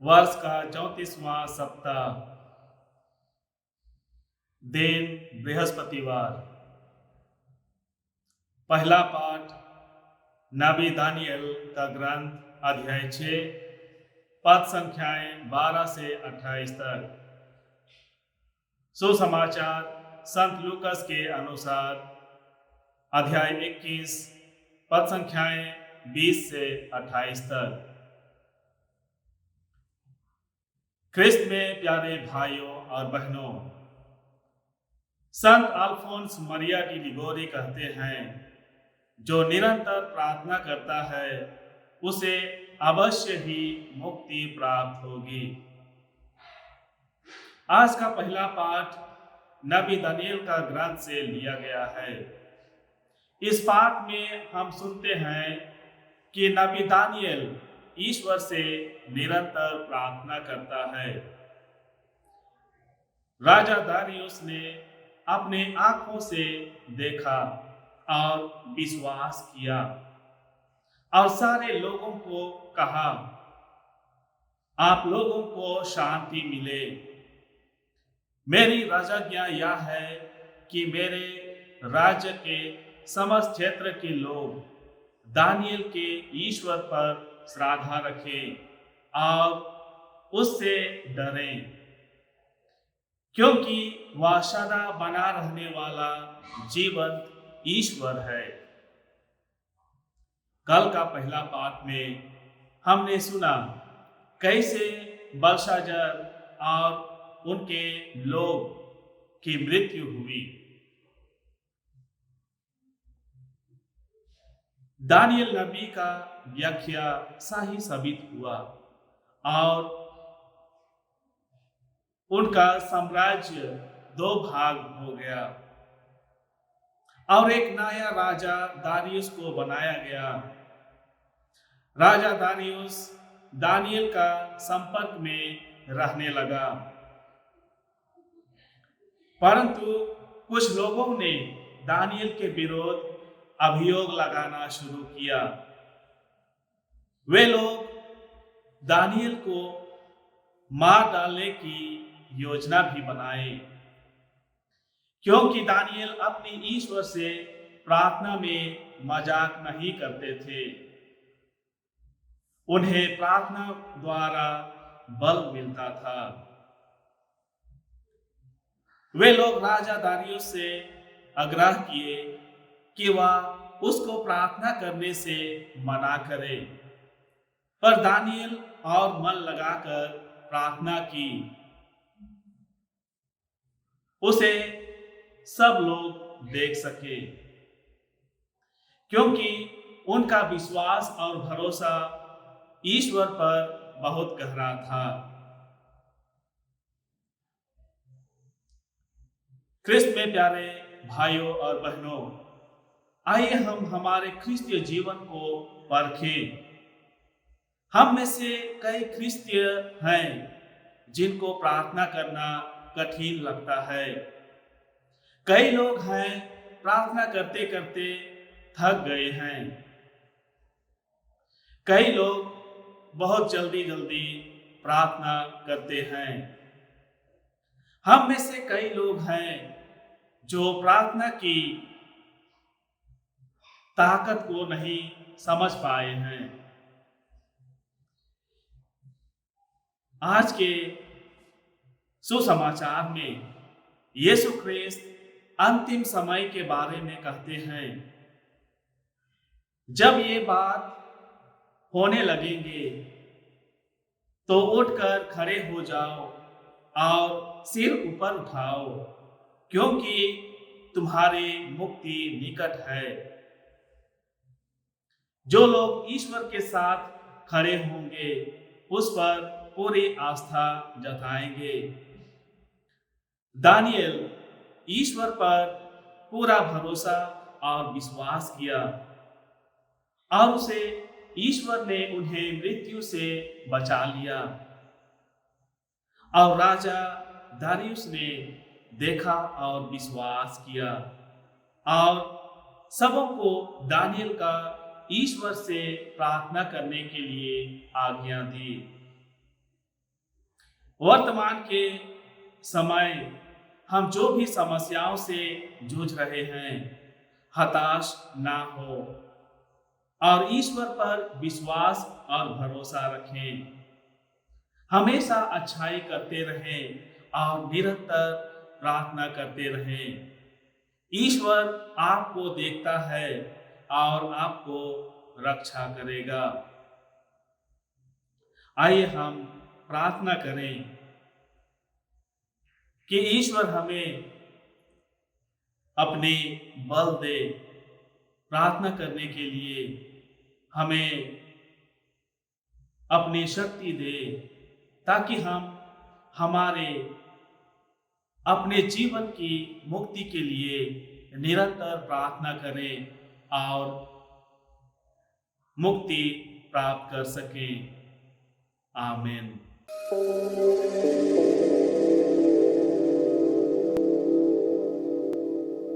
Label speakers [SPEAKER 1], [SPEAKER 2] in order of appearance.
[SPEAKER 1] वर्ष का 34वां सप्ताह, दिन बृहस्पतिवार। पहला पाठ नबी दानियल का ग्रंथ अध्याय 6 पद संख्याएं 12 से 28 तक। सुसमाचार संत लूकस के अनुसार अध्याय 21 पद संख्याएं 20 से 28 तक। ख्रिस्त में प्यारे भाइयों और बहनों, संत अल्फोंस मरिया डी लिगोरी कहते हैं, जो निरंतर प्रार्थना करता है उसे अवश्य ही मुक्ति प्राप्त होगी। आज का पहला पाठ नबी दानियल का ग्रंथ से लिया गया है। इस पाठ में हम सुनते हैं कि नबी दानियल ईश्वर से निरंतर प्रार्थना करता है। राजा दारियुस ने अपने आंखों से देखा और विश्वास किया और सारे लोगों को कहा, आप लोगों को शांति मिले। मेरी राजाज्ञा यह है कि मेरे राज्य के समस्त क्षेत्र के लोग दानियल के ईश्वर पर श्रद्धा रखें और उससे डरें, क्योंकि वह सदा बना रहने वाला जीवंत ईश्वर है। कल का पहला पाठ में हमने सुना कैसे बेलशास्सर और उनके लोग की मृत्यु हुई। दानियल नबी का व्याख्या सही साबित हुआ और उनका साम्राज्य दो भाग हो गया और एक नया राजा दारियुस को बनाया गया। राजा दारियुस दानियल का संपर्क में रहने लगा, परंतु कुछ लोगों ने दानियल के विरोध अभियोग लगाना शुरू किया। वे लोग दानियल को मार डालने की योजना भी बनाए, क्योंकि दानियल अपनी ईश्वर से प्रार्थना में मजाक नहीं करते थे। उन्हें प्रार्थना द्वारा बल मिलता था। वे लोग राजा दारियुस से आग्रह किए कि वह उसको प्रार्थना करने से मना करे, पर दानियल और मन लगाकर प्रार्थना की। उसे सब लोग देख सके, क्योंकि उनका विश्वास और भरोसा ईश्वर पर बहुत गहरा था। ख्रिस्त में प्यारे भाइयों और बहनों, आइए हम हमारे ख्रिस्तीय जीवन को परखें। हम में से कई ख्रिस्तीय हैं जिनको प्रार्थना करना कठिन लगता है। कई लोग हैं प्रार्थना करते करते थक गए हैं। कई लोग बहुत जल्दी जल्दी प्रार्थना करते हैं। हम में से कई लोग हैं जो प्रार्थना की ताकत को नहीं समझ पाए हैं। आज के सुसमाचार में यीशु ख्रिस्त अंतिम समय के बारे में कहते हैं। जब ये बात होने लगेंगे तो उठकर खड़े हो जाओ और सिर ऊपर उठाओ, क्योंकि तुम्हारी मुक्ति निकट है। जो लोग ईश्वर के साथ खड़े होंगे उस पर पूरी आस्था जताएंगे। दानियल ईश्वर पर पूरा भरोसा और विश्वास किया और उसे ईश्वर ने उन्हें मृत्यु से बचा लिया। और राजा दारियुस ने देखा और विश्वास किया और सबों को दानियल का ईश्वर से प्रार्थना करने के लिए आज्ञा दी। वर्तमान के समय हम जो भी समस्याओं से जूझ रहे हैं, हताश ना हो और ईश्वर पर विश्वास और भरोसा रखें। हमेशा अच्छाई करते रहें और निरंतर प्रार्थना करते रहें। ईश्वर आपको देखता है और आपको रक्षा करेगा। आइए हम प्रार्थना करें कि ईश्वर हमें अपने बल दे, प्रार्थना करने के लिए हमें अपनी शक्ति दे, ताकि हम हमारे अपने जीवन की मुक्ति के लिए निरंतर प्रार्थना करें और मुक्ति प्राप्त कर सकें। आमीन।